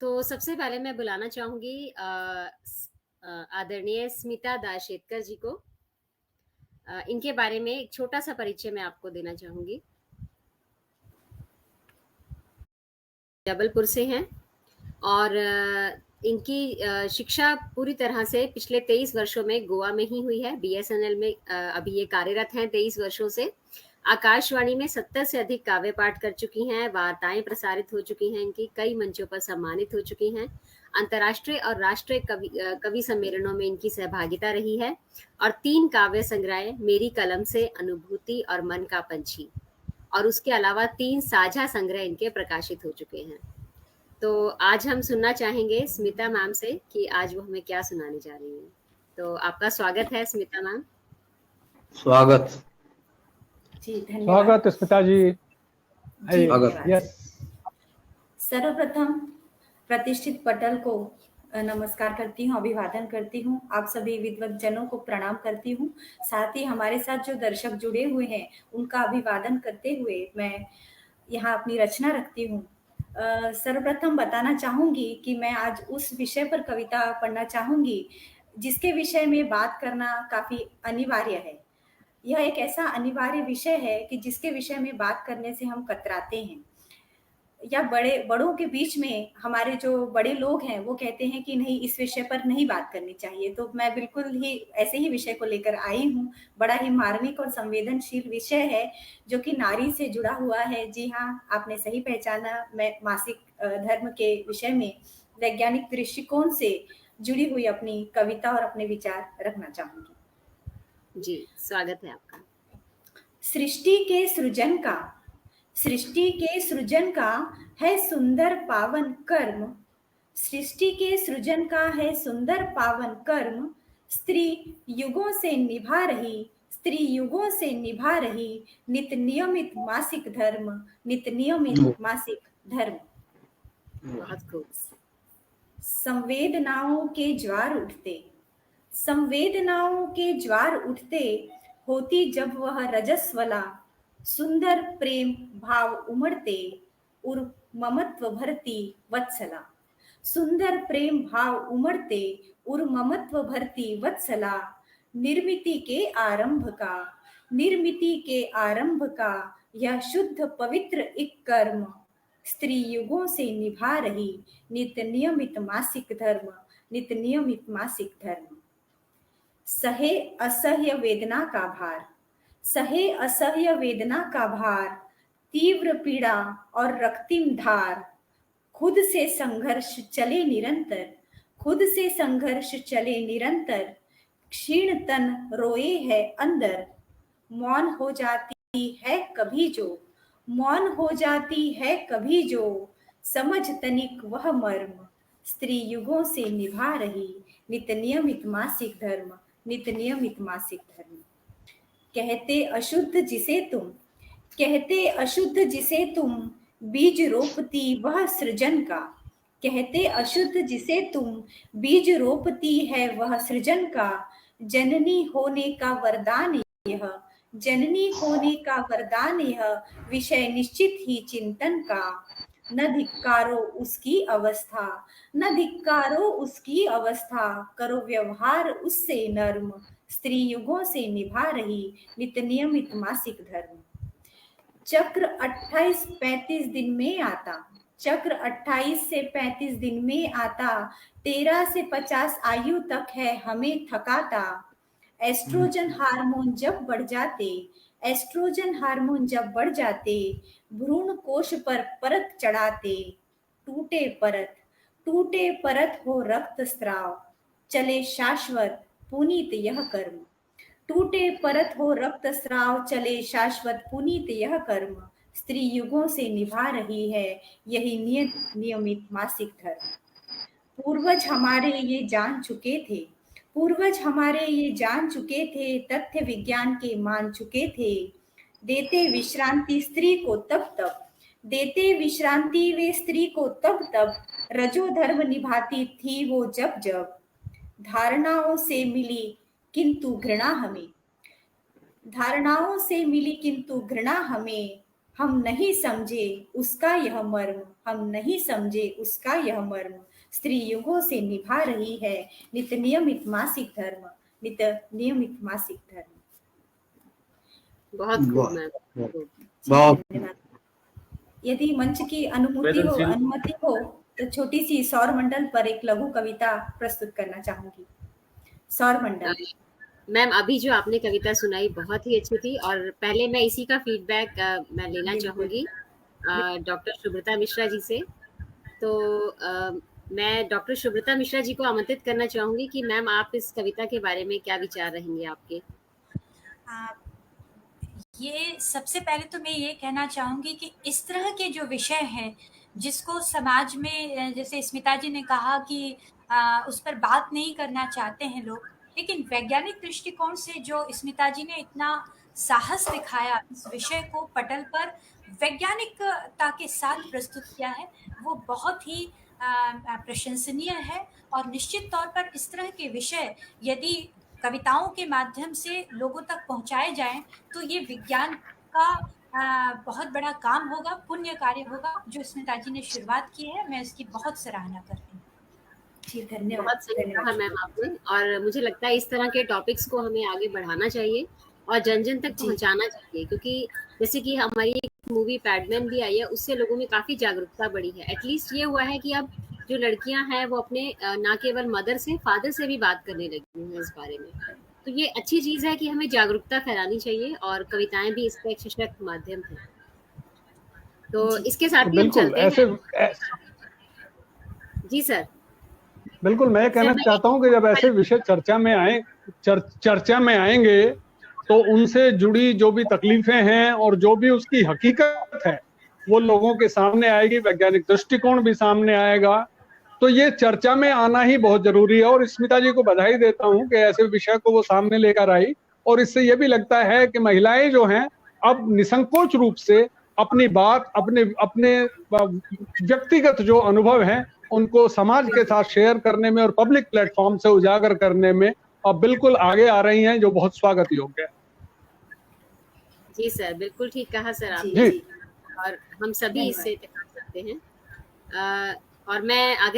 तो सबसे पहले मैं बुलाना चाहूँगी आदरणीय स्मिता दाशेतकर जी को। इनके बारे में एक छोटा-सा परिचय मैं आपको देना चाहूँगी। जबलपुर से हैं और इनकी शिक्षा पूरी तरह से पिछले 23 वर्षों में गोवा में ही हुई है। बीएसएनएल में अभी ये कार्यरत हैं 23 वर्षों से। आकाशवाणी में 70 से अधिक काव्य पाठ कर चुकी हैं, वार्ताएँ प्रसारित हो चुकी हैं इनकी, कई मंचों पर सम्मानित हो चुकी हैं। अंतर्राष्ट्रीय और राष्ट्रीय कवि सम्मेलनों में इनकी सहभागिता रही है और 3 काव्य संग्रह मेरी कलम से, अनुभूति और मन का पंछी और उसके अलावा 3 साझा संग्रह इनके प्रकाशित हो चुके हैं। तो आज हम सुनना चाहेंगे स्मिता मैम से कि आज वो हमें क्या सुनाने जा रही हैं। तो आपका स्वागत है स्मिता मैम। स्वागत। जी धन्यवाद। स्वागत स्मिता जी। जी धन्यवाद। यस। सर्वप्रथम प्रतिष्ठित पटल को नमस्कार करती हूँ, अभिवादन करती हूँ। आप सभी विद्वत जनों को प्रणाम करती हूँ। साथ ही हमारे साथ जो दर्शक जुड़े हुए हैं उनका अभिवादन करते हुए मैं यहाँ अपनी रचना रखती हूँ। सर्वप्रथम बताना चाहूंगी कि मैं आज उस विषय पर कविता पढ़ना चाहूंगी जिसके विषय में बात करना काफी अनिवार्य है। यह एक ऐसा अनिवार्य विषय है कि जिसके विषय में बात करने से हम कतराते हैं, या बड़ों के बीच में हमारे जो बड़े लोग हैं वो कहते हैं कि नहीं, इस विषय पर नहीं बात करनी चाहिए। तो मैं बिल्कुल ही ऐसे ही विषय को लेकर आई हूँ। बड़ा ही मार्मिक और संवेदनशील विषय है जो कि नारी से जुड़ा हुआ है। जी हाँ, आपने सही पहचाना। मैं मासिक धर्म के विषय में वैज्ञानिक दृष्टिकोण से जुड़ी हुई अपनी कविता और अपने विचार रखना चाहूंगी। जी, स्वागत है आपका। सृष्टि के सृजन का है सुंदर पावन कर्म। सृष्टि के सृजन का है सुंदर पावन कर्म। स्त्री युगों से निभा रही नित नियमित मासिक धर्म। बहुत खूब। संवेदनाओं के ज्वार उठते होती जब वह रजस्वला। सुंदर प्रेम भाव उमड़ते उर ममत्व भरती वत्सला। सुंदर प्रेम भाव उमड़ते उर ममत्व भरती वत्सला। निर्मिति के आरंभ का यह शुद्ध पवित्र एक कर्म। स्त्री युगों से निभा रही नित नियमित मासिक धर्म। सहे असह्य वेदना का भार तीव्र पीड़ा और रक्तिम धार। खुद से संघर्ष चले निरंतर। क्षीण तन रोए है अंदर। मौन हो जाती है कभी जो समझ तनिक वह मर्म। स्त्री युगों से निभा रही नित नियमित मासिक धर्म। कहते अशुद्ध जिसे तुम बीज रोपती वह सृजन का। सृजन का जननी होने का वरदान यह विषय निश्चित ही चिंतन का। न धिक्कारो उसकी अवस्था करो व्यवहार उससे नर्म। स्त्री युगों से निभा रही नित नियमित मासिक धर्म। चक्र 28-35 दिन में आता 13 से 50 आयु तक है हमें थकाता। एस्ट्रोजन हार्मोन जब बढ़ जाते भ्रूण कोश पर परत चढ़ाते। टूटे परत हो रक्त स्राव चले शाश्वत पुनीत यह कर्म। स्त्री युगों से निभा रही है यही नियमित मासिक धर्म। पूर्वज हमारे ये जान चुके थे तथ्य विज्ञान के मान चुके थे। देते विश्रांति वे स्त्री को तब रजो धर्म निभाती थी वो जब धारणाओं से मिली किंतु घृणा हमें हम नहीं समझे उसका यह मर्म, हम नहीं समझे उसका यह मर्म, स्त्री युगों से निभा रही है नित नियमित मासिक धर्म, नित नियमित मासिक धर्म। बहुत खूब वाह, मैम। वाह, खूब। जी बहुत धन्यवाद। यदि मंच की अनुमति हो तो छोटी सी सौर मंडल पर एक लघु कविता प्रस्तुत करना चाहूंगी। सौर मंडल। मैम अभी जो आपने कविता सुनाई बहुत ही अच्छी थी, और पहले मैं इसी का फीडबैक मैं लेना बिल्कुल। चाहूंगी डॉक्टर सुब्रता मिश्रा जी से। तो मैं डॉक्टर सुब्रता मिश्रा जी को आमंत्रित करना चाहूंगी कि मैम आप इस कविता के बारे में क्या विचार रहेंगे आपके। आ, ये सबसे पहले तो मैं ये कहना चाहूंगी कि इस तरह के जो विषय हैं जिसको समाज में, जैसे स्मिता जी ने कहा कि उस पर बात नहीं करना चाहते हैं लोग, लेकिन वैज्ञानिक दृष्टिकोण से जो स्मिता जी ने इतना साहस दिखाया इस विषय को पटल पर वैज्ञानिकता के साथ प्रस्तुत किया है, वो बहुत ही प्रशंसनीय है। और निश्चित तौर पर इस तरह के विषय यदि कविताओं के माध्यम से लोगों तक पहुंचाए जाएं तो ये विज्ञान का बहुत बड़ा काम होगा, पुण्य कार्य होगा जो स्मिता जी ने शुरुआत की है। मैं इसकी बहुत सराहना करती हूँ। जी धन्यवाद। बहुत सही कहा धन्यवाद। मैम आपने, और मुझे लगता है इस तरह के टॉपिक्स को हमें आगे बढ़ाना चाहिए और जन जन तक जी। पहुंचाना चाहिए, क्योंकि जैसे कि हमारी एक मूवी पैडमैन भी आई है, उससे लोगों में काफी जागरूकता बढ़ी है। एटलीस्ट ये हुआ है कि अब जो लड़कियां हैं वो अपने ना केवल मदर से, फादर से भी बात करने लगी हैं इस बारे में। तो ये अच्छी चीज है कि हमें जागरूकता फैलानी चाहिए, और कविताएं भी इसका एक सशक्त माध्यम है। तो जी। इसके साथ ही हम बिल्कुल चलते ऐसे हैं। जी सर। बिल्कुल मैं ये कहना सर मैं चाहता हूं कि जब ऐसे विषय चर्चा में आएंगे तो उनसे जुड़ी जो भी तकलीफें हैं और जो भी उसकी हकीकत है वो लोगों के सामने आएगी, वैज्ञानिक दृष्टिकोण भी सामने आएगा। तो ये चर्चा में आना ही बहुत जरूरी है, और स्मिता जी को बधाई देता हूं कि ऐसे विषय को वो सामने लेकर आई। और इससे ये भी लगता है कि महिलाएं जो हैं अब निसंकोच रूप से अपनी बात, अपने अपने व्यक्तिगत जो अनुभव हैं उनको समाज के साथ शेयर करने में और पब्लिक प्लेटफॉर्म से उजागर करने में अब बिल्कुल आगे आ रही हैं, जो बहुत स्वागत योग्य है। जी सर, बिल्कुल ठीक कहा सर जी। आपने, जी। और हम सभी धन्यवाद। इससे इत्तेफाक करते हैं। और मैं आगे